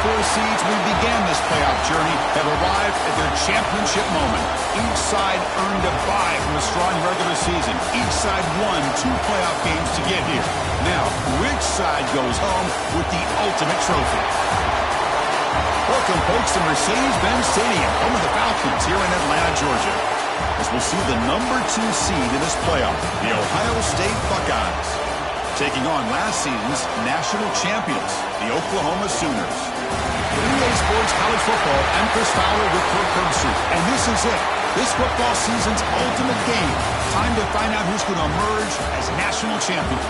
4 seeds who began this playoff journey have arrived at their championship moment. Each side earned a bye from a strong regular season. Each side won 2 playoff games to get here. Now, which side goes home with the ultimate trophy? Welcome, folks, to Mercedes-Benz Stadium, home of the Falcons here in Atlanta, Georgia, as we'll see the number 2 seed in this playoff, the Ohio State Buckeyes, taking on last season's national champions, the Oklahoma Sooners. For EA Sports College Football, I'm Chris Fowler with Kirk Herbstreit, and this is it. This football season's ultimate game. Time to find out who's going to emerge as national champion.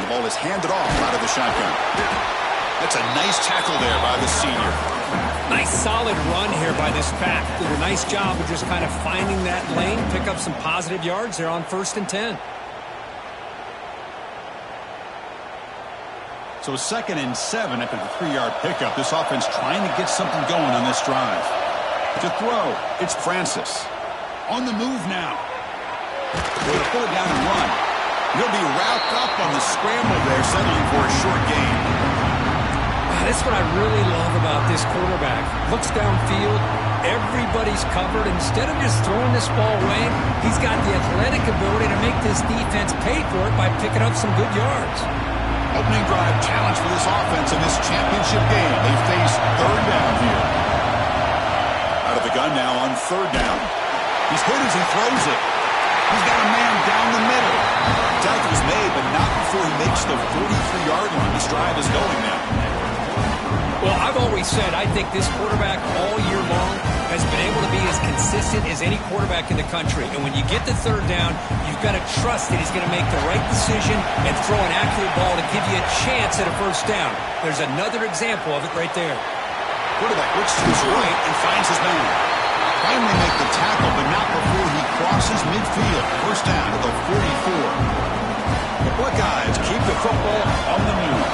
Ball is handed off out of the shotgun. That's a nice tackle there by the senior. Nice solid run here by this pack. Did a nice job of just kind of finding that lane, pick up some positive yards there on 1st and 10. So 2nd and 7 after the 3-yard pickup. This offense trying to get something going on this drive. To throw, it's Francis. On the move now. Going to pull it down and run. He'll be wrapped up on the scramble there, settling for a short gain. That's what I really love about this quarterback. Looks downfield, everybody's covered. Instead of just throwing this ball away, he's got the athletic ability to make this defense pay for it by picking up some good yards. Opening drive challenge for this offense in this championship game. They face 3rd down here. Out of the gun now on 3rd down. He's hit as he throws it. He's got a man down the middle. Tackle was made, but not before he makes the 43-yard line. This drive is going now. Well, I've always said I think this quarterback all year long has been able to be as consistent as any quarterback in the country. And when you get the 3rd down, you've got to trust that he's going to make the right decision and throw an accurate ball to give you a chance at a 1st down. There's another example of it right there. Quarterback looks to his right and finds his man. Finally make the tackle, but not before he crosses midfield. 1st down to the 44. The Buckeyes keep the football on the move.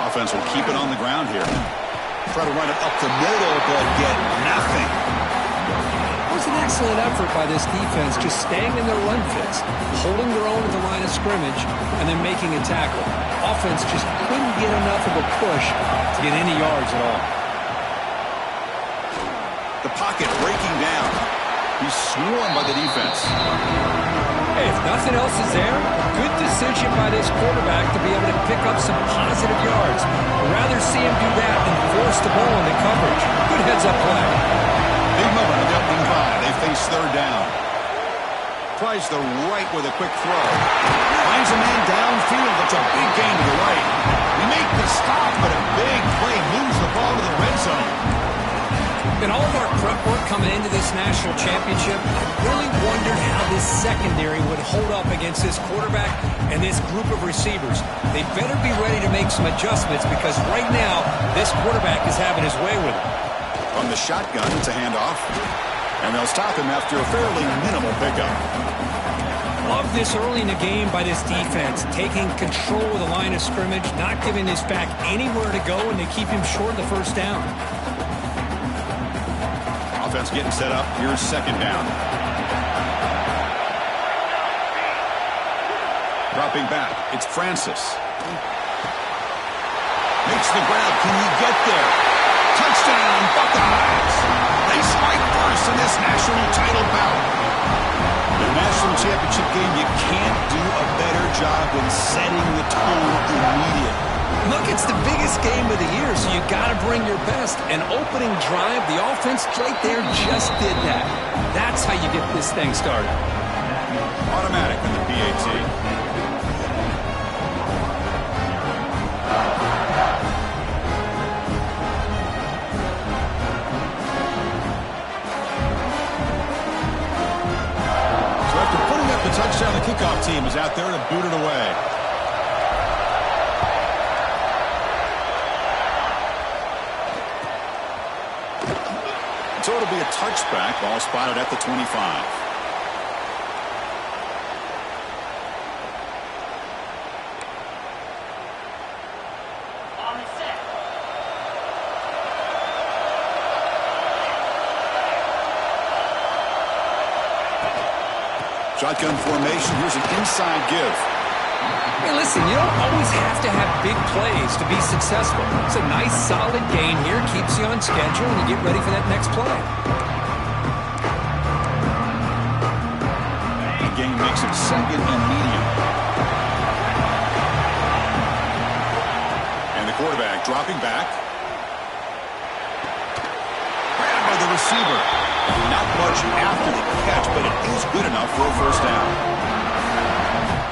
Offense will keep it on the ground here. Try to run it up the middle, but get nothing. It was an excellent effort by this defense, just staying in their run fits, holding their own at the line of scrimmage, and then making a tackle. Offense just couldn't get enough of a push to get any yards at all. The pocket breaking down. He's swarmed by the defense. Hey, if nothing else is there, good decision by this quarterback to be able to pick up some positive yards. I'd rather see him do that than force the ball into coverage. Good heads-up play. Big moment on the opening drive. They face 3rd down. Tries the right with a quick throw. Finds a man downfield. That's a big gain to the right. We make the stop, but a big play moves the ball to the red zone. In all of our prep work coming into this national championship, I really wondered how this secondary would hold up against this quarterback and this group of receivers. They better be ready to make some adjustments because right now, this quarterback is having his way with it. From the shotgun, it's a handoff. And they'll stop him after a fairly minimal pickup. Love this early in the game by this defense, taking control of the line of scrimmage, not giving this back anywhere to go, and they keep him short of the 1st down. Offense getting set up. Here's 2nd down. Dropping back. It's Francis. Makes the grab. Can he get there? Touchdown, Buckeyes. They strike first in this national title bout. The national championship game, you can't do a better job than setting the tone immediately. Look at It's the biggest game of the year, so you got to bring your best. An opening drive, the offense right there just did that. That's how you get this thing started. Automatic in the PAT. The touchdown, the kickoff team is out there to boot it away. So it'll be a touchback, ball spotted at the 25. Shotgun formation. Here's an inside give. Hey, listen, you don't always have to have big plays to be successful. It's a nice, solid gain here. Keeps you on schedule, and you get ready for that next play. The gain makes it second and medium. And the quarterback dropping back. Grabbed by the receiver. Not much after the catch, but it is good enough for a first down.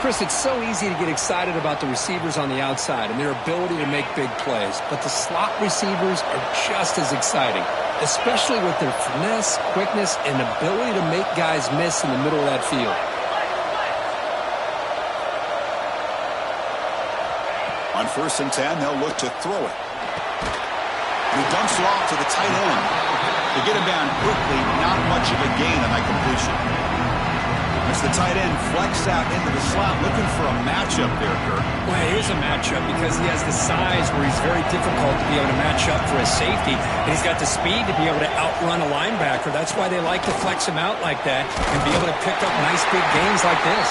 Chris, it's so easy to get excited about the receivers on the outside and their ability to make big plays, but the slot receivers are just as exciting, especially with their finesse, quickness, and ability to make guys miss in the middle of that field. On 1st and 10, they'll look to throw it. He dumps it off to the tight end. To get him down quickly, not much of a gain on that completion. As the tight end flex out into the slot, looking for a matchup there, Kirk. Well, here's a matchup because he has the size where he's very difficult to be able to match up for his safety, and he's got the speed to be able to outrun a linebacker. That's why they like to flex him out like that and be able to pick up nice big gains like this.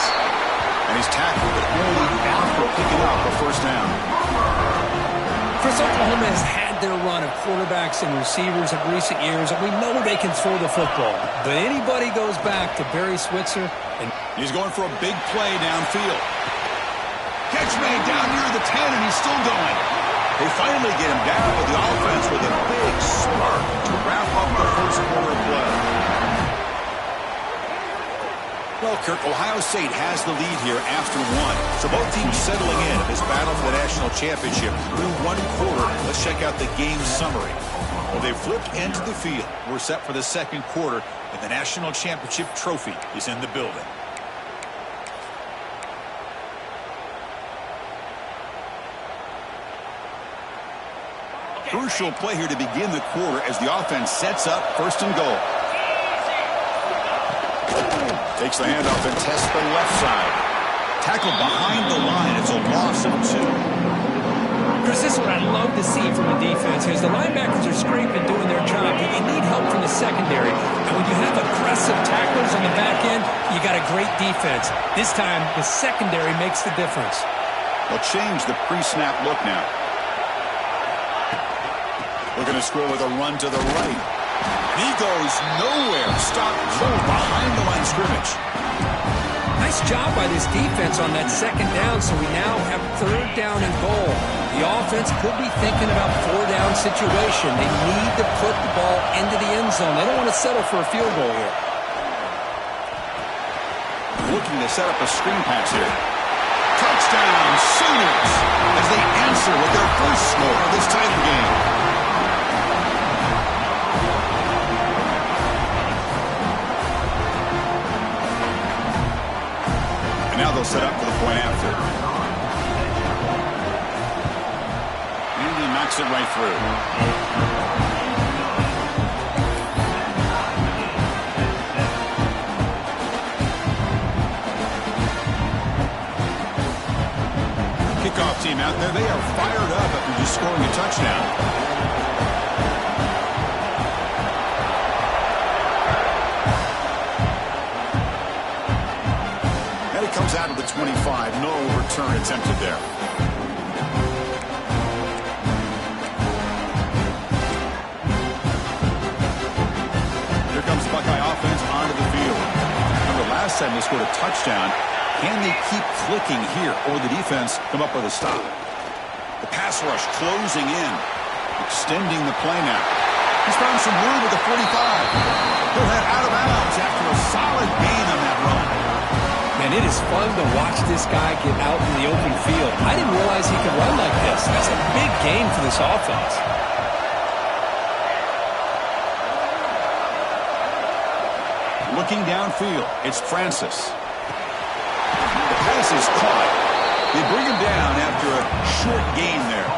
And he's tackled, but only after picking up a first down. Chris, Oklahoma has had their run of quarterbacks and receivers of recent years, and we know they can throw the football. But anybody goes back to Barry Switzer, and he's going for a big play downfield. Catch made down near the 10, and he's still going. They finally get him down with the offense with a big spark to wrap up the first quarter of play. Well, Kirk, Ohio State has the lead here after one. So both teams settling in this battle for the national championship through one quarter. Let's check out the game summary. Well, they've flipped into the field. We're set for the second quarter, and the national championship trophy is in the building. Crucial play here to begin the quarter as the offense sets up 1st and goal. Takes the handoff and tests the left side. Tackled behind the line. It's a loss of 2. Chris, this is what I love to see from a defense. As the linebackers are scraping doing their job, but you need help from the secondary. And when you have aggressive tacklers on the back end, you got a great defense. This time, the secondary makes the difference. They'll change the pre-snap look now. Looking to score with a run to the right. He goes nowhere. Stop cold behind the line of scrimmage. Nice job by this defense on that second down, so we now have 3rd down and goal. The offense could be thinking about 4-down situation. They need to put the ball into the end zone. They don't want to settle for a field goal here. Looking to set up a screen pass here. Touchdown, Sooners, as they answer with their first score of this title game. And now they'll set up for the point after. And he knocks it right through. Kickoff team out there, they are fired up after just scoring a touchdown. Comes out of the 25. No return attempted there. Here comes Buckeye offense onto the field. Remember last time they scored a touchdown. Can they keep clicking here, or the defense come up with a stop? The pass rush closing in. Extending the play now. He's found some room at the 45. He'll head out of bounds after a solid gain on that run. And it is fun to watch this guy get out in the open field. I didn't realize he could run like this. That's a big gain for this offense. Looking downfield, it's Francis. The pass is caught. They bring him down after a short gain there.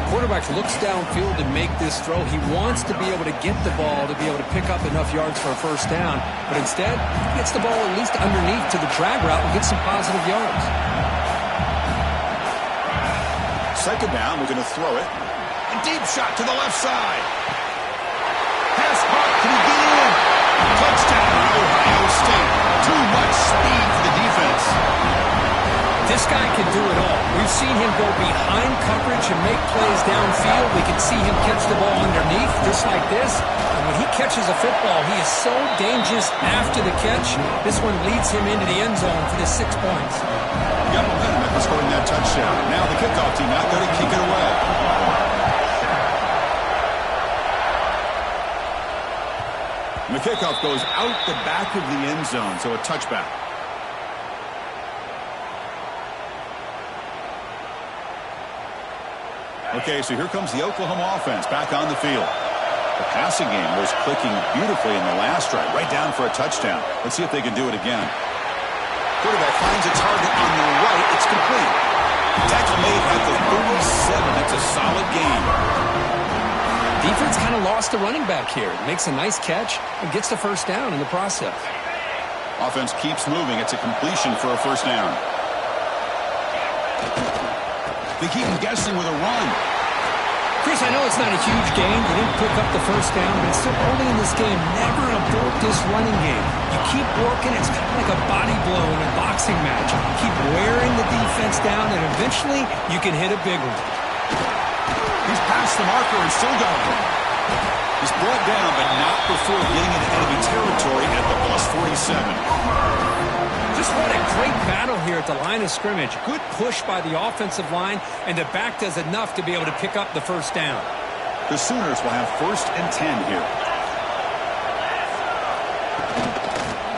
Quarterback looks downfield to make this throw. He wants to be able to get the ball to be able to pick up enough yards for a first down. But instead, he gets the ball at least underneath to the drag route and gets some positive yards. Second down, we're going to throw it. A deep shot to the left side. Pass caught. Can he get in? Touchdown, Ohio State. Too much speed for the defense. This guy can do it all. We've seen him go behind coverage and make plays downfield. We can see him catch the ball underneath, just like this. And when he catches a football, he is so dangerous after the catch. This one leads him into the end zone for the 6 points. Got momentum after scoring that touchdown. Now the kickoff team not going to kick it away. And the kickoff goes out the back of the end zone, so a touchback. Okay, so here comes the Oklahoma offense back on the field. The passing game was clicking beautifully in the last drive, right down for a touchdown. Let's see if they can do it again. Quarterback finds a target on the right. It's complete. Tackle made at the 37. That's a solid gain. Defense kind of lost the running back here. Makes a nice catch and gets the first down in the process. Offense keeps moving. It's a completion for a first down. They keep him guessing with a run. Chris, I know it's not a huge gain. You didn't pick up the first down, but it's still early in this game. Never abort this running game. You keep working. It's kind of like a body blow in a boxing match. Keep wearing the defense down, and eventually you can hit a big one. He's past the marker and still going. He's brought down, but not before getting into enemy territory at the +47. Just what a great battle here at the line of scrimmage. Good push by the offensive line, and the back does enough to be able to pick up the first down. The Sooners will have 1st and 10 here.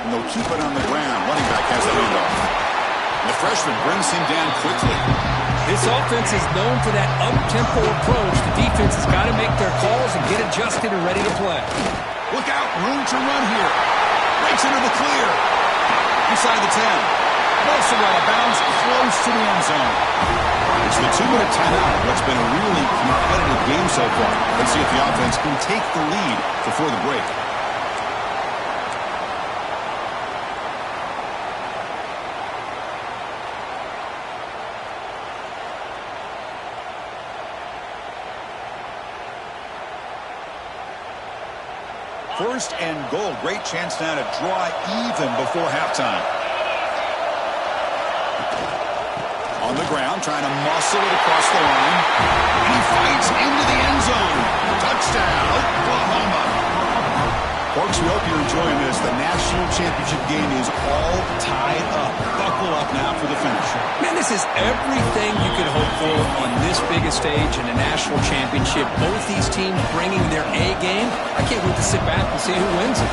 And they'll keep it on the ground. Running back has the handoff. And the freshman brings him down quickly. This offense is known for that up-tempo approach. The defense has got to make their calls and get adjusted and ready to play. Look out, room to run here. Breaks into the clear. Inside the 10. Also out of bounds, close to the end zone. It's the 2-minute timeout. What's been a really competitive game so far. Let's see if the offense can take the lead before the break. First and goal. Great chance now to draw even before halftime. On the ground, trying to muscle it across the line. And he fights into the end zone. Touchdown, Oklahoma. Folks, we hope you're enjoying this. The national championship game is all tied up. Buckle up now for the finish. Man, this is everything you could hope for on this biggest stage in a national championship. Both these teams bringing their A game. I can't wait to sit back and see who wins it.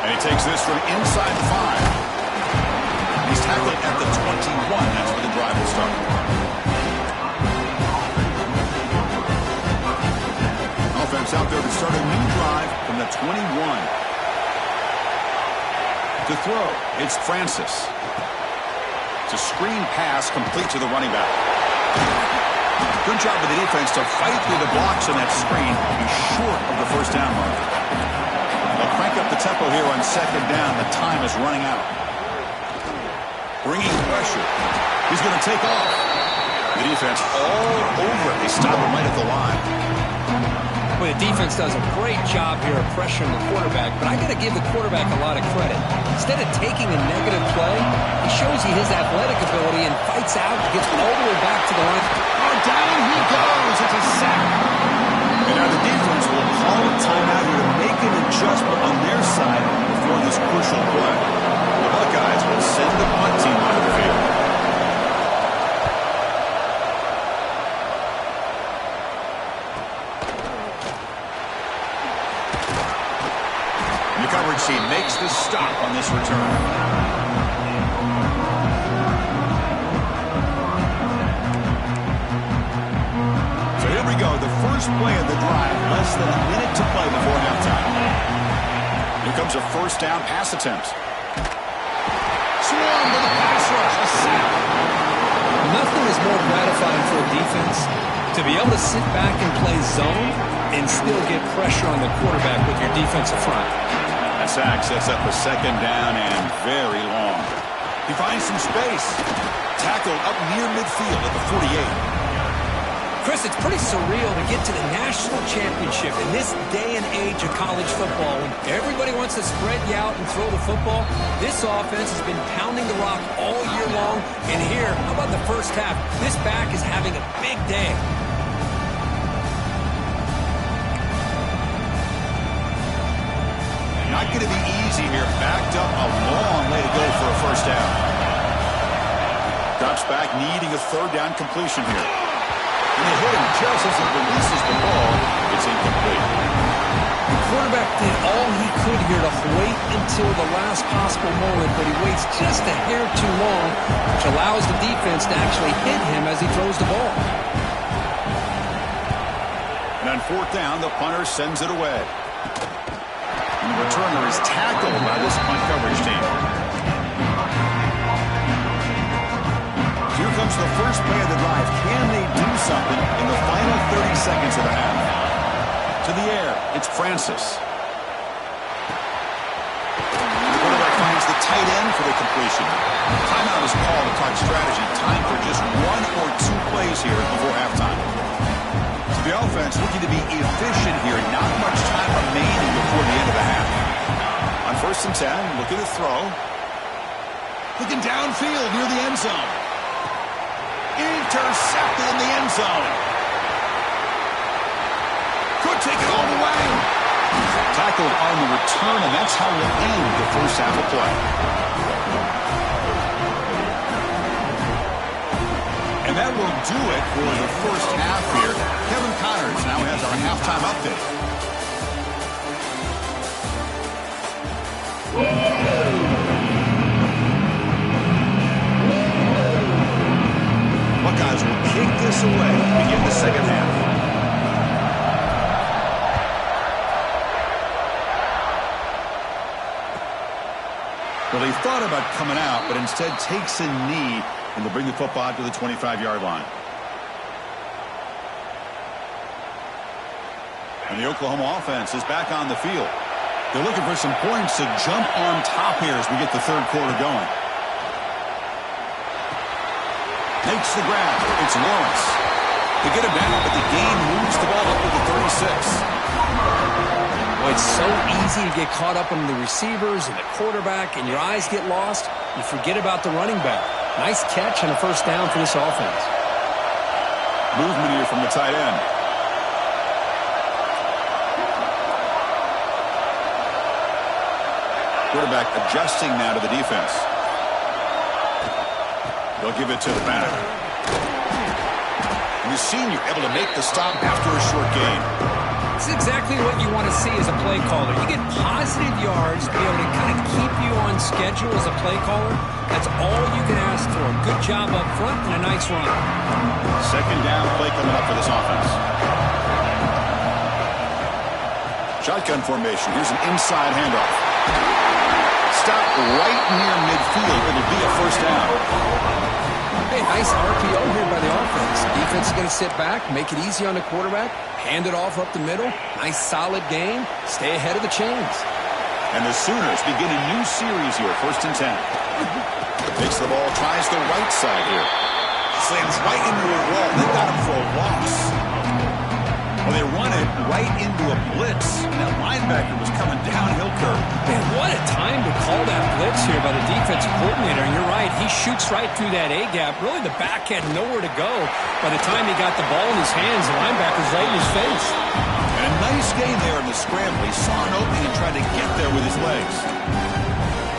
And he takes this from inside the 5. He's tackled at the 21. That's where the drive will start. Offense out there to start a new drive from the 21. To throw, it's Francis. It's a screen pass complete to the running back. Good job of the defense to fight through the blocks on that screen. He's short of the first down mark. They'll crank up the tempo here on second down. The time is running out. Bringing pressure. He's going to take off. The defense all over it. They stop him right at the line. Well, the defense does a great job here of pressuring the quarterback, but I got to give the quarterback a lot of credit. Instead of taking a negative play, he shows you his athletic ability and fights out and gets all the way back to the line. Oh, down he goes. It's a sack. And now the defense will call a timeout here to make an adjustment on their side The coverage team makes the stop on this return. Here we go, the first play of the drive, less than a minute to play before halftime. Here comes a first down pass attempt. Swarm with a pass rush, a sack. Nothing is more gratifying for a defense to be able to sit back and play zone and still get pressure on the quarterback with your defensive front. That sack sets up a second down and very long. He finds some space. Tackled up near midfield at the 48. Chris, it's pretty surreal to get to the national championship in this day and age of college football when everybody wants to spread you out and throw the football. This offense has been pounding the rock all year long. And here, how about the first half? This back is having a big day. Not going to be easy here. Backed up a long way to go for a first down. Drops back, needing a third down completion here. And they hit him just as he releases the ball. It's incomplete. The quarterback did all he could here to wait until the last possible moment, but he waits just a hair too long, which allows the defense to actually hit him as he throws the ball. And on fourth down, the punter sends it away. And the returner is tackled by this punt coverage team. Here comes the first play of the drive. Can they do something in the final 30 seconds of the half? To the air, it's Francis. The quarterback finds the tight end for the completion. Timeout is called to talk strategy. Time for just one or two plays here before halftime. So the offense looking to be efficient here. Not much time remaining before the end of the half. On 1st and 10, looking to throw. Looking downfield near the end zone. Intercepted in the end zone. Could take it all the way. Tackled on the return, and that's how we'll end the first half of play. And that will do it for the first half here. Kevin Connors now has our halftime update. Buckeyes will kick this away to begin the second half. Well, he thought about coming out, but instead takes a knee, and they'll bring the football out to the 25-yard line. And the Oklahoma offense is back on the field. They're looking for some points to jump on top here as we get the third quarter going. Makes the grab. It's Lawrence. They get him down, but the gain moves the ball up to the 36. Well, it's so easy to get caught up on the receivers and the quarterback, and your eyes get lost. You forget about the running back. Nice catch and a first down for this offense. Movement here from the tight end. Quarterback adjusting now to the defense. They'll give it to the back. And the senior able to make the stop after a short gain. This is exactly what you want to see as a play caller. You get positive yards to be able to kind of keep you on schedule as a play caller. That's all you can ask for. Good job up front and a nice run. Second down play coming up for this offense. Shotgun formation. Here's an inside handoff. Stop right near midfield. It'll be a first down. Hey, nice RPO here by the offense. Defense is going to sit back, make it easy on the quarterback, hand it off up the middle. Nice solid game. Stay ahead of the chains. And the Sooners begin a new series here. 1st and 10. Takes the ball, tries the right side here. Slams right into a wall. They got him for a loss. Well, they run it right into a blitz. And that linebacker was coming downhill curve. Man, what a time to call that blitz here by the defensive coordinator. And you're right, he shoots right through that A-gap. Really, the back had nowhere to go. By the time he got the ball in his hands, the linebacker's right in his face. And a nice gain there in the scramble. He saw an opening and tried to get there with his legs.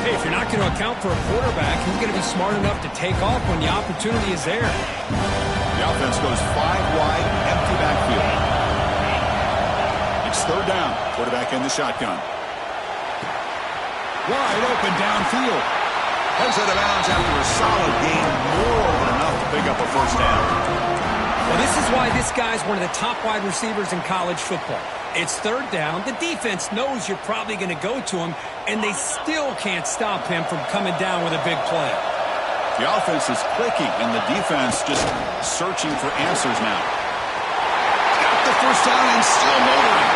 Hey, if you're not going to account for a quarterback, he's going to be smart enough to take off when the opportunity is there. The offense goes 5 wide, empty backfield. It's third down. Quarterback in the shotgun. Wide open downfield. Heads out of bounds after a solid gain, more than enough to pick up a first down. Well, this is why this guy's one of the top wide receivers in college football. It's third down. The defense knows you're probably going to go to him, and they still can't stop him from coming down with a big play. The offense is clicking, and the defense just searching for answers now. Got the first down and still motoring.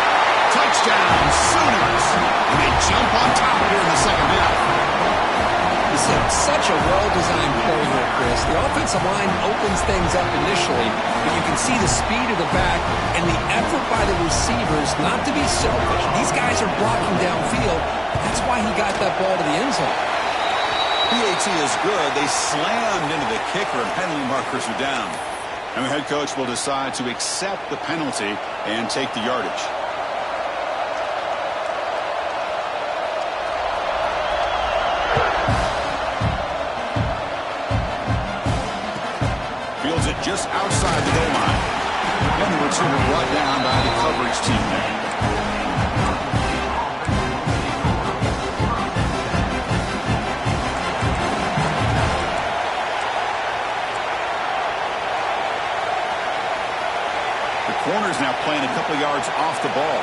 Touchdown, Sooners. And they jump on top of it in the second half. This is such a well-designed play here, Chris. The offensive line opens things up initially, but you can see the speed of the back and the effort by the receivers not to be selfish. These guys are blocking downfield. That's why he got that ball to the end zone. PAT is good. They slammed into the kicker, and penalty markers are down. And the head coach will decide to accept the penalty and take the yardage. Fields it just outside the goal line. And the returner brought down by the coverage team there. Corner's now playing a couple of yards off the ball.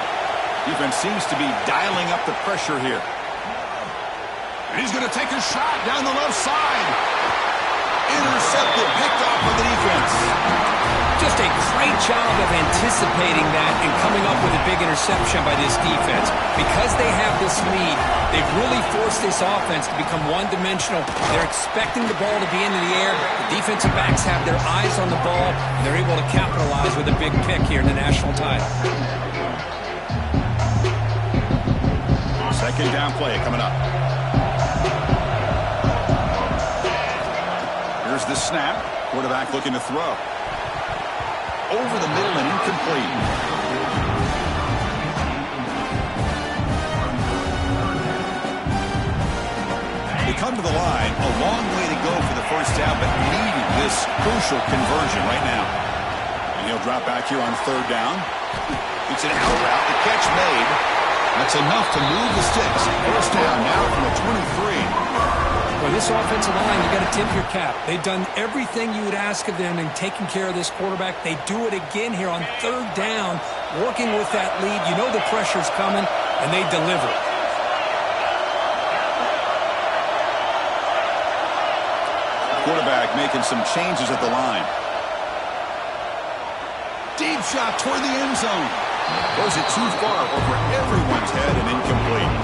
Defense seems to be dialing up the pressure here. And he's going to take a shot down the left side. Intercepted, picked off by the defense. Just a great job of anticipating that and coming up with a big interception by this defense. Because they have this lead, they've really forced this offense to become one-dimensional. They're expecting the ball to be into the air. The defensive backs have their eyes on the ball, and they're able to capitalize with a big pick here in the national title. Second down play coming up. Here's the snap. Quarterback looking to throw. Over the middle and incomplete. They come to the line. A long way to go for the first down, but needing this crucial conversion right now. And he'll drop back here on third down. It's an out route. The catch made. That's enough to move the sticks. First down now from the 23. Well, this offensive line, you got to tip your cap. They've done everything you would ask of them in taking care of this quarterback. They do it again here on third down, working with that lead. You know the pressure's coming, and they deliver. Quarterback making some changes at the line. Deep shot toward the end zone. Goes it too far over everyone's head and incomplete.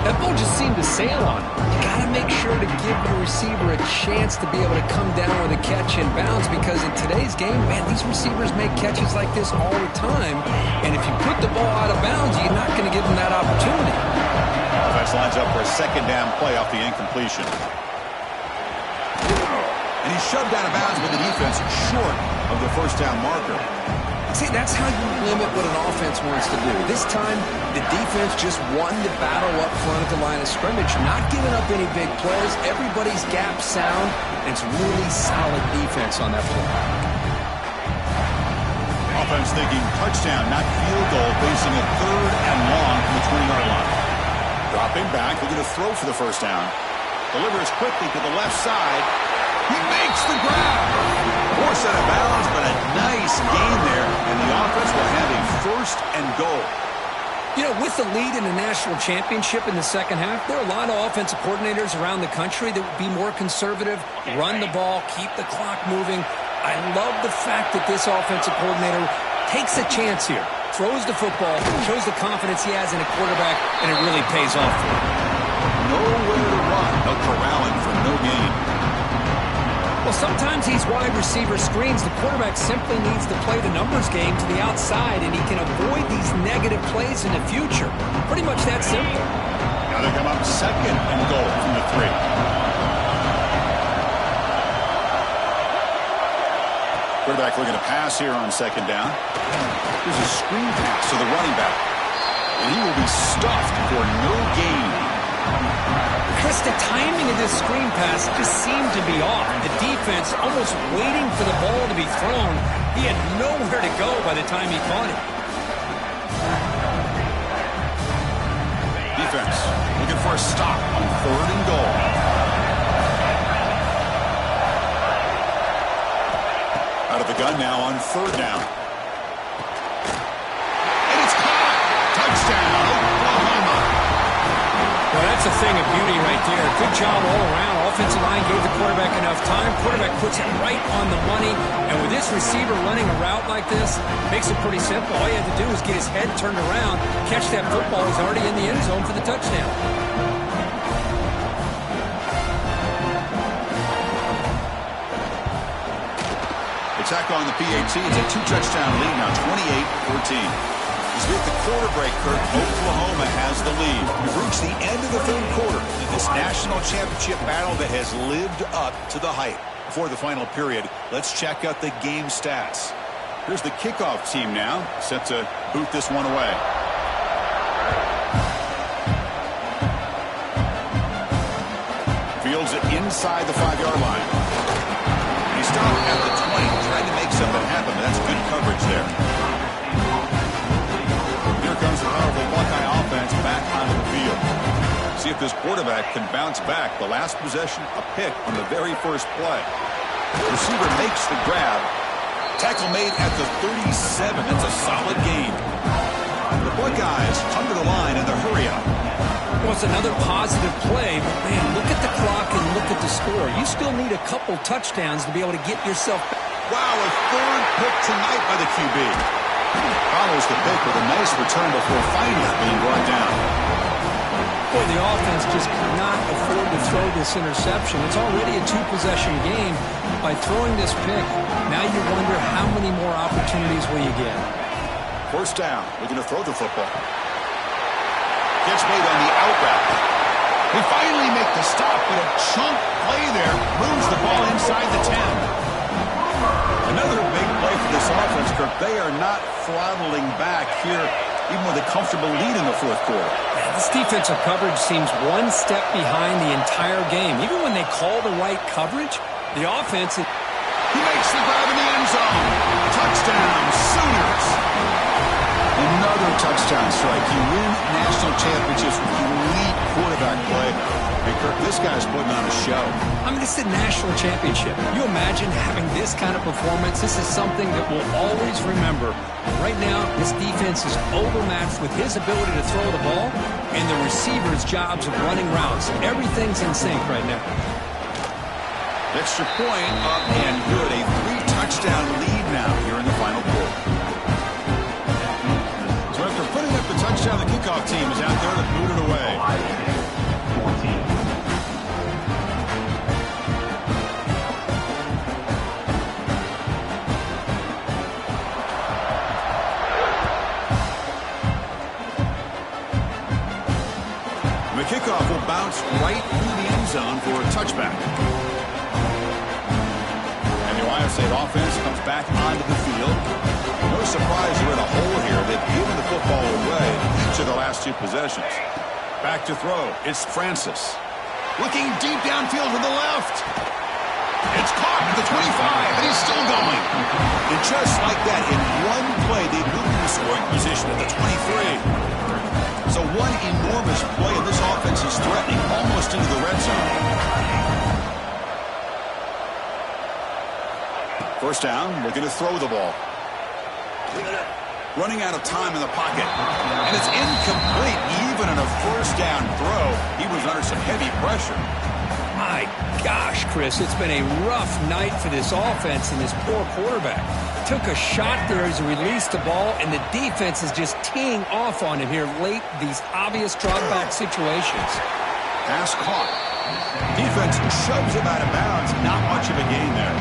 That ball just seemed to sail on him. You got to make sure to give your receiver a chance to be able to come down with a catch and bounce, because in today's game, man, these receivers make catches like this all the time. And if you put the ball out of bounds, you're not going to give them that opportunity. Offense lines up for a second down play off the incompletion. And he's shoved out of bounds with the defense short of the first down marker. See, that's how you limit what an offense wants to do. This time, the defense just won the battle up front at the line of scrimmage, not giving up any big plays. Everybody's gap sound, and it's really solid defense on that play. Offense thinking touchdown, not field goal, facing a third and long from the 20-yard line. Dropping back, looking to throw for the first down. Delivers quickly to the left side. He makes the grab. Force out of bounds, but a nice gain there, and the offense will have a first and goal. You know, with the lead in the national championship in the second half, there are a lot of offensive coordinators around the country that would be more conservative, run the ball, keep the clock moving. I love the fact that this offensive coordinator takes a chance here, throws the football, shows the confidence he has in a quarterback, and it really pays off for him. Nowhere to run. They'll corral him for no gain. Well, sometimes these wide receiver screens, the quarterback simply needs to play the numbers game to the outside, and he can avoid these negative plays in the future. Pretty much that simple. Now they come up second and goal from the 3. Quarterback looking to pass here on second down. Here's a screen pass to the running back. And he will be stuffed for no gain. Chris, the timing of this screen pass just seemed to be off. The defense almost waiting for the ball to be thrown. He had nowhere to go by the time he caught it. Defense looking for a stop on 3rd and goal. Out of the gun now on 3rd down. And it's caught. Touchdown, Oklahoma. Well, that's a thing of beauty right there. Good job all around. Offensive line gave the quarterback enough time. Quarterback puts it right on the money. And with this receiver running a route like this, makes it pretty simple. All you have to do is get his head turned around, catch that football. He's already in the end zone for the touchdown. Attack on the PAT. It's a 2-touchdown lead now, 28-14. As we hit the quarter break, Kirk, Oklahoma has the lead. We've reached the end of the 3rd quarter in this national championship battle that has lived up to the hype. Before the final period, let's check out the game stats. Here's the kickoff team now, set to boot this one away. Fields it inside the 5-yard line. He stopped at the 20, trying to make something happen, but that's good coverage there. Here comes the powerful Buckeye offense back onto the field. See if this quarterback can bounce back. The last possession, a pick on the very first play. The receiver makes the grab. Tackle made at the 37. That's a solid gain. The Buckeyes come to the line in the hurry-up. Well, it's another positive play, but man, look at the clock and look at the score. You still need a couple touchdowns to be able to get yourself back. Wow, a 3rd pick tonight by the QB. Follows the pick with a nice return before finally being brought down. Boy, the offense just cannot afford to throw this interception. It's already a 2-possession game. By throwing this pick, now you wonder how many more opportunities will you get. 1st down, looking to throw the football. Catch made on the out route. They finally make the stop, but a chunk play there moves the ball inside the 10. Another big play for this offense, Kirk. They are not throttling back here, even with a comfortable lead in the 4th quarter. Man, this defensive coverage seems one step behind the entire game. Even when they call the right coverage, the offense is... He makes the grab in the end zone. Touchdown, Sooners. Another touchdown strike. You win national championships with elite quarterback play. Hey, Kirk, this guy's putting on a show. I mean, this is a national championship. You imagine having this kind of performance? This is something that we'll always remember. Right now, this defense is overmatched with his ability to throw the ball and the receiver's jobs of running routes. Everything's in sync right now. Extra point up and good. A 3-touchdown lead now here in the final quarter. So after putting up the touchdown, the kickoff team is out there to boot it away. 14. The kickoff will bounce right through the end zone for a touchback. And the Ohio State offense comes back onto the field. No surprise you're in a hole here. They've given the football away each of the last 2 possessions. Back to throw. It's Francis. Looking deep downfield to the left. It's caught at the 25, and he's still going. And just like that, in one play, they moved to the scoring position at the 23. So one enormous play, and this offense is threatening almost into the red zone. 1st down, looking to throw the ball. Running out of time in the pocket. And it's incomplete. Even in a 1st down throw, he was under some heavy pressure. My gosh, Chris, it's been a rough night for this offense and this poor quarterback. Took a shot there as he released the ball, and the defense is just teeing off on him here late, these obvious drop-back situations. Pass caught. Defense shoves him out of bounds. Not much of a gain there.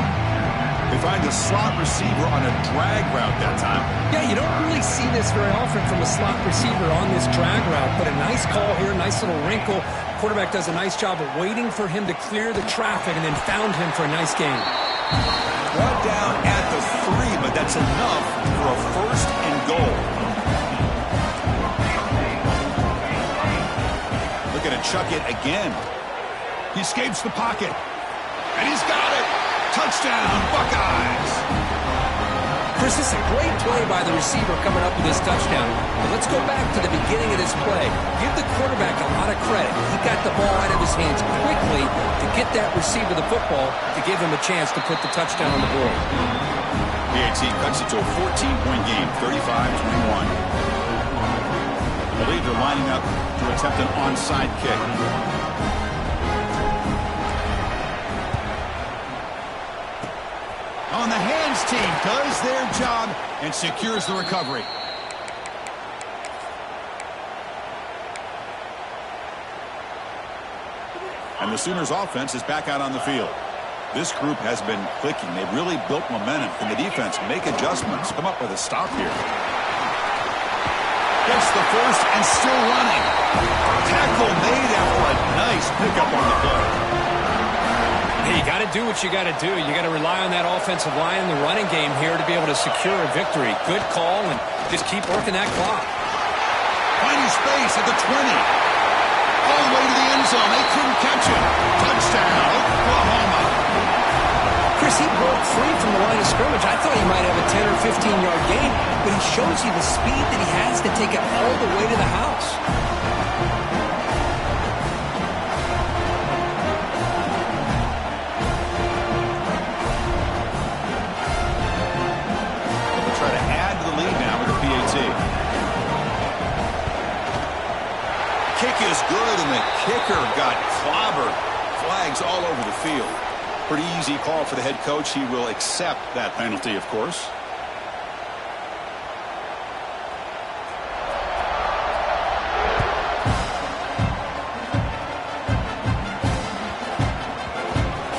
They find a slot receiver on a drag route that time. Yeah, you don't really see this very often from a slot receiver on this drag route, but a nice call here, nice little wrinkle. Quarterback does a nice job of waiting for him to clear the traffic and then found him for a nice gain. Brought down at the 3, but that's enough for a 1st and goal. Looking to chuck it again. He escapes the pocket. And he's got it. Touchdown, Buckeyes. Chris, this is a great play by the receiver coming up with this touchdown. But let's go back to the beginning of this play. Give the quarterback a lot of credit. He got the ball out of his hands quickly to get that receiver the football to give him a chance to put the touchdown on the board. PAT cuts it to a 14-point game, 35-21. I believe they're lining up to attempt an onside kick. On the hands team does their job and secures the recovery. And the Sooners offense is back out on the field. This group has been clicking. They've really built momentum. And the defense make adjustments. Come up with a stop here. Gets the first and still running. Tackle made after a nice pickup on the play. Hey, you got to do what you got to do. You got to rely on that offensive line in the running game here to be able to secure a victory. Good call, and just keep working that clock. Finding space at the 20. All the way to the end zone. They couldn't catch it. Touchdown, Oklahoma. Chris, he broke free from the line of scrimmage. I thought he might have a 10 or 15-yard gain, but he shows you the speed that he has to take it all the way to the house. They'll try to add to the lead now with the PAT. Kick is good, and the kicker got clobbered. Flags all over the field. Pretty easy call for the head coach. He will accept that penalty, of course.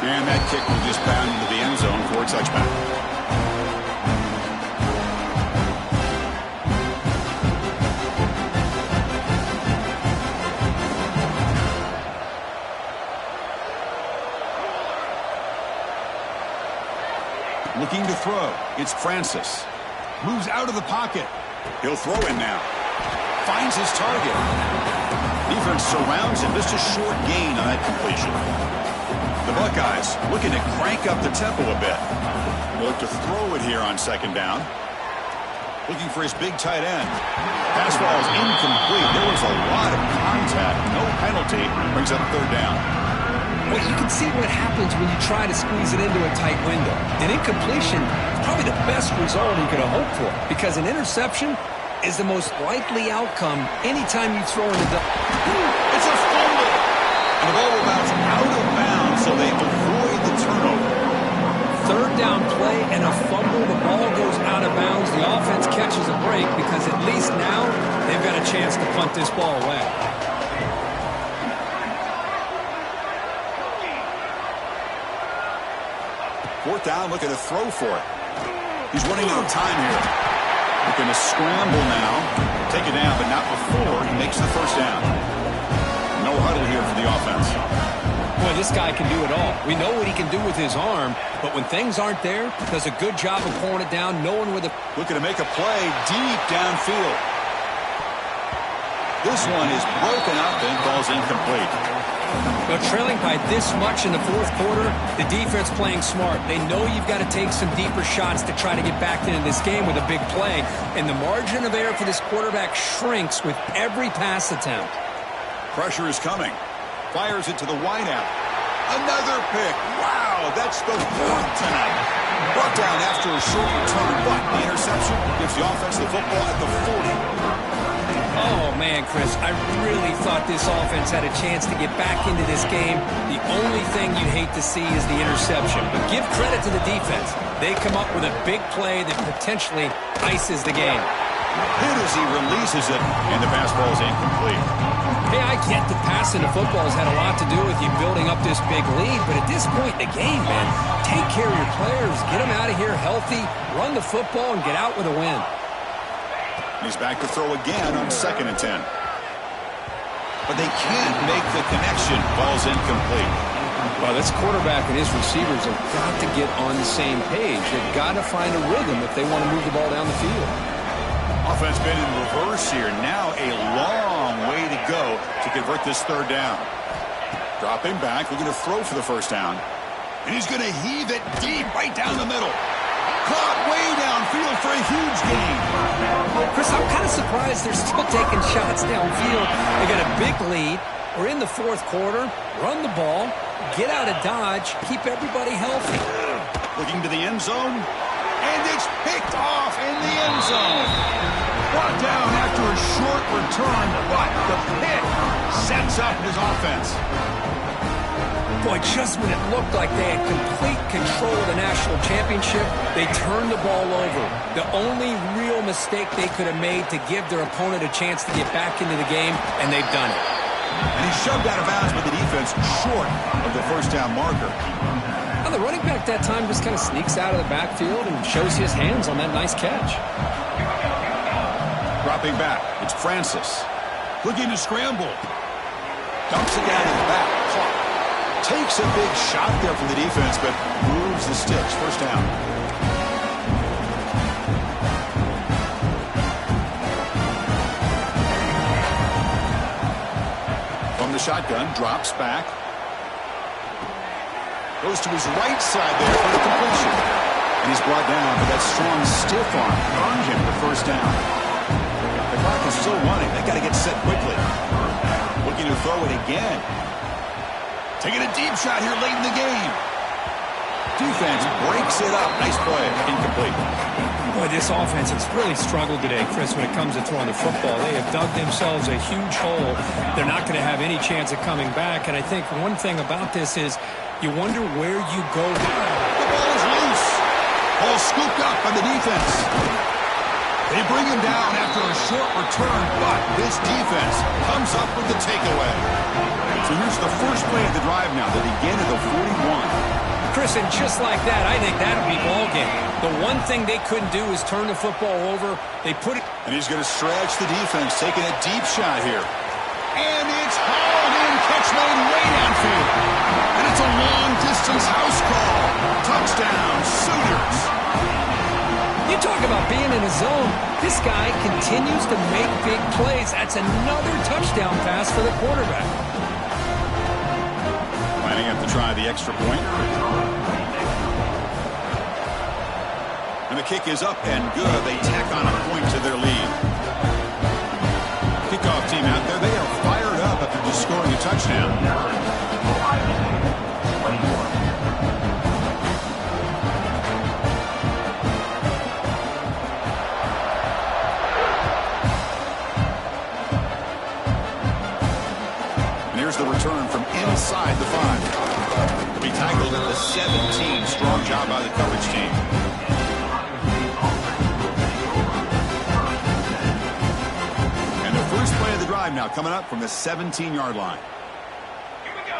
And that kick will just bound into the end zone for a touchback. Looking to throw. It's Francis. Moves out of the pocket. He'll throw in now. Finds his target. Defense surrounds him. Just a short gain on that completion. The Buckeyes looking to crank up the tempo a bit. They'll look to throw it here on second down. Looking for his big tight end. Pass ball is incomplete. There was a lot of contact. No penalty. Brings up third down. Well, you can see what happens when you try to squeeze it into a tight window. An incompletion is probably the best result you could have hoped for, because an interception is the most likely outcome anytime you throw in the It's a fumble. And the ball will bounce out of bounds, so they avoid the turnover. Third down play and a fumble. The ball goes out of bounds. The offense catches a break because at least now they've got a chance to punt this ball away. Fourth down, looking to throw for it. He's running out of time here. Looking to scramble now. Take it down, but not before he makes the first down. No huddle here for the offense. Boy, this guy can do it all. We know what he can do with his arm, but when things aren't there, does a good job of pulling it down, knowing where the... Looking to make a play deep downfield. This one is broken up and falls incomplete. But trailing by this much in the fourth quarter, the defense playing smart. They know you've got to take some deeper shots to try to get back into this game with a big play. And the margin of error for this quarterback shrinks with every pass attempt. Pressure is coming. Fires it to the wideout. Another pick. Wow, that's the fourth tonight. Brought down after a short return, but the interception gives the offense the football at the 40. Oh, man, Chris, I really thought this offense had a chance to get back into this game. The only thing you'd hate to see is the interception. But give credit to the defense. They come up with a big play that potentially ices the game. Hit as he releases it, and the fastball is incomplete. Hey, I get that passing the football has had a lot to do with you building up this big lead, but at this point in the game, man, take care of your players, get them out of here healthy, run the football, and get out with a win. He's back to throw again on 2nd and 10. But they can't make the connection. Ball's incomplete. Well, this quarterback and his receivers have got to get on the same page. They've got to find a rhythm if they want to move the ball down the field. Offense been in reverse here. Now a long way to go to convert this third down. Dropping back, looking to throw for the first down. And he's going to heave it deep right down the middle. caught way downfield for a huge gain. Chris, I'm kind of surprised they're still taking shots downfield. They got a big lead. We're in the fourth quarter. Run the ball. Get out of Dodge. Keep everybody healthy. Looking to the end zone. And it's picked off in the end zone. Brought down after a short return, but the pick sets up his offense. Boy, just when it looked like they had complete control of the national championship, they turned the ball over. The only real mistake they could have made to give their opponent a chance to get back into the game, and they've done it. And he shoved out of bounds with the defense short of the first down marker. Now, the running back that time just kind of sneaks out of the backfield and shows his hands on that nice catch. Dropping back, it's Francis. Looking to scramble. Dumps it down in the back. Caught. Takes a big shot there from the defense, but moves the sticks. First down. From the shotgun, drops back. Goes to his right side there for the completion. And he's brought down, but that strong stiff arm earned him the first down. The clock is still running. They got to get set quickly. Looking to throw it again. Taking a deep shot here late in the game. Defense breaks it up. Nice play. Incomplete. Boy, this offense has really struggled today, Chris, when it comes to throwing the football. They have dug themselves a huge hole. They're not going to have any chance of coming back. And I think one thing about this is you wonder where you go. The ball is loose. Ball scooped up by the defense. They bring him down after a short return, but this defense comes up with the takeaway. So here's the first play of the drive now, the beginning of the 41. Chris, and just like that, I think that'll be ball game. The one thing they couldn't do is turn the football over. They put it... And he's going to stretch the defense, taking a deep shot here. And it's hauled in, catch made way downfield. And it's a long-distance house call. Touchdown, Sooners. You talk about being in a zone. This guy continues to make big plays. That's another touchdown pass for the quarterback. Lining up to try the extra point. And the kick is up and good. They tack on a point to their lead. Kickoff team out there. They are fired up after just scoring a touchdown. Here's the return from inside the 5. To be tackled at the 17. Strong job by the coverage team. And the first play of the drive now coming up from the 17-yard line. Here we go.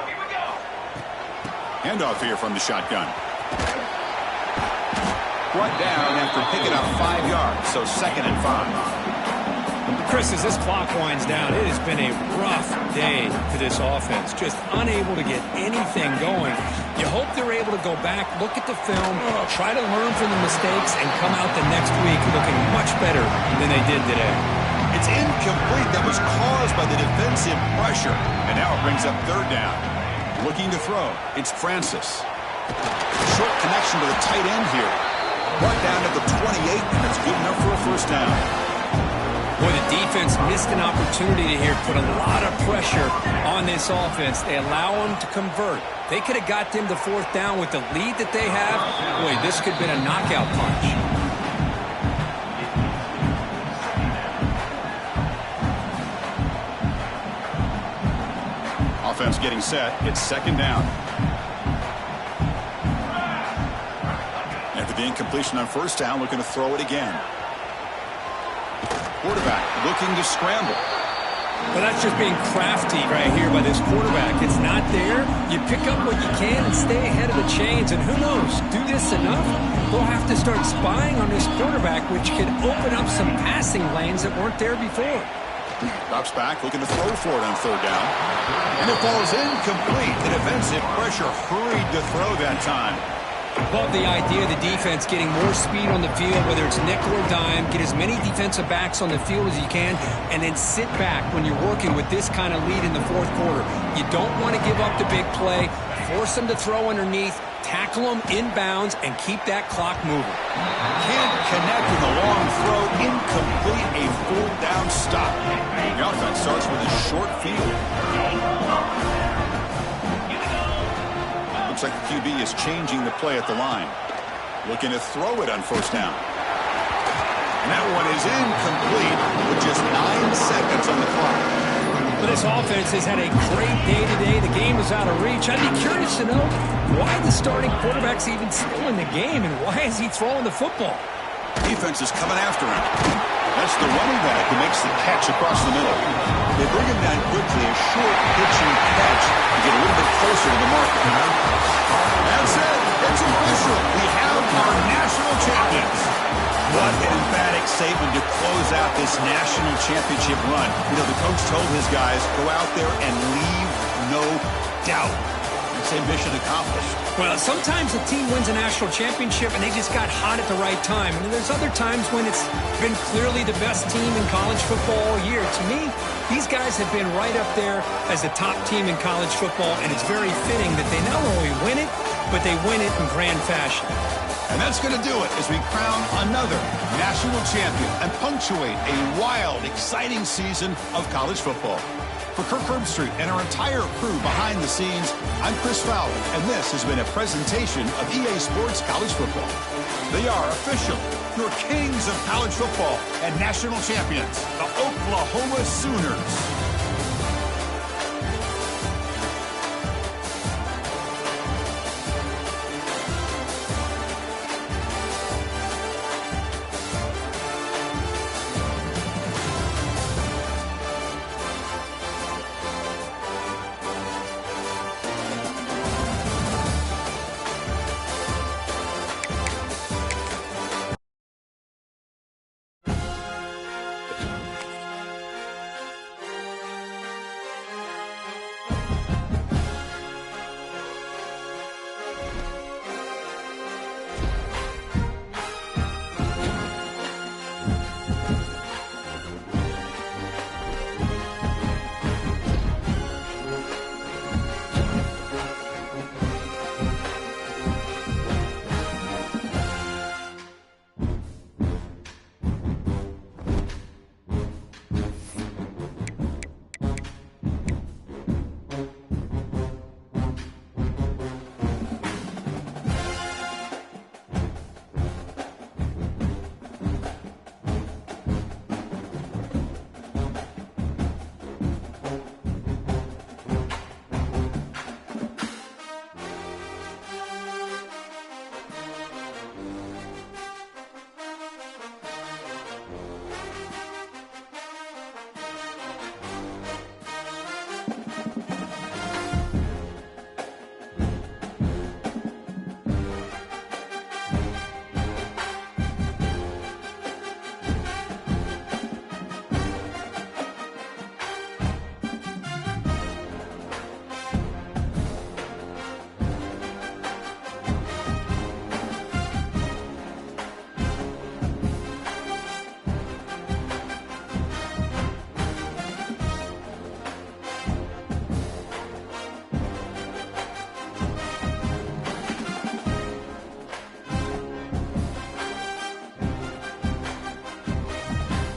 Handoff here from the shotgun. Brought down after picking up 5 yards, so 2nd and 5. Chris, as this clock winds down, it has been a rough day for this offense. Just unable to get anything going. You hope they're able to go back, look at the film, try to learn from the mistakes, and come out the next week looking much better than they did today. It's incomplete. That was caused by the defensive pressure. And now it brings up 3rd down. Looking to throw. It's Francis. Short connection to the tight end here. Brought down at the 28, and it's good enough for a first down. Boy, the defense missed an opportunity to here put a lot of pressure on this offense. They allow them to convert. They could have got them to 4th down with the lead that they have. Boy, this could have been a knockout punch. Offense getting set. It's 2nd down. After the incompletion on 1st down, looking to throw it again. Quarterback looking to scramble. But that's just being crafty right here by this quarterback. It's not there. You pick up what you can and stay ahead of the chains. And who knows, do this enough, they'll have to start spying on this quarterback, which could open up some passing lanes that weren't there before. Drops back, looking to throw for it on 3rd down. And it falls incomplete. The defensive pressure hurried to throw that time. Love the idea of the defense getting more speed on the field, whether it's nickel or dime. Get as many defensive backs on the field as you can, and then sit back when you're working with this kind of lead in the 4th quarter. You don't want to give up the big play. Force them to throw underneath. Tackle them inbounds and keep that clock moving. Can't connect with a long throw. Incomplete, a full down stop. The offense starts with a short field. Looks like the QB is changing the play at the line. Looking to throw it on first down. And that one is incomplete with just 9 seconds on the clock. But this offense has had a great day today. The game is out of reach. I'd be curious to know why the starting quarterback's even still in the game and why is he throwing the football? Defense is coming after him. That's the running back who makes the catch across the middle. They bring him down quickly, a short pitching catch to get a little bit closer to the marker. That's it. It's official. We have our national champions. What an emphatic statement to close out this national championship run. You know, the coach told his guys, go out there and leave no doubt. It's a mission accomplished. Well, sometimes a team wins a national championship and they just got hot at the right time. And there's other times when it's been clearly the best team in college football all year. To me, these guys have been right up there as the top team in college football, and it's very fitting that they not only win it, but they win it in grand fashion. And that's going to do it as we crown another national champion and punctuate a wild, exciting season of college football. For Kirk Herbstreit and our entire crew behind the scenes, I'm Chris Fowler, and this has been a presentation of EA Sports College Football. They are official, your kings of college football and national champions, the Oklahoma Sooners.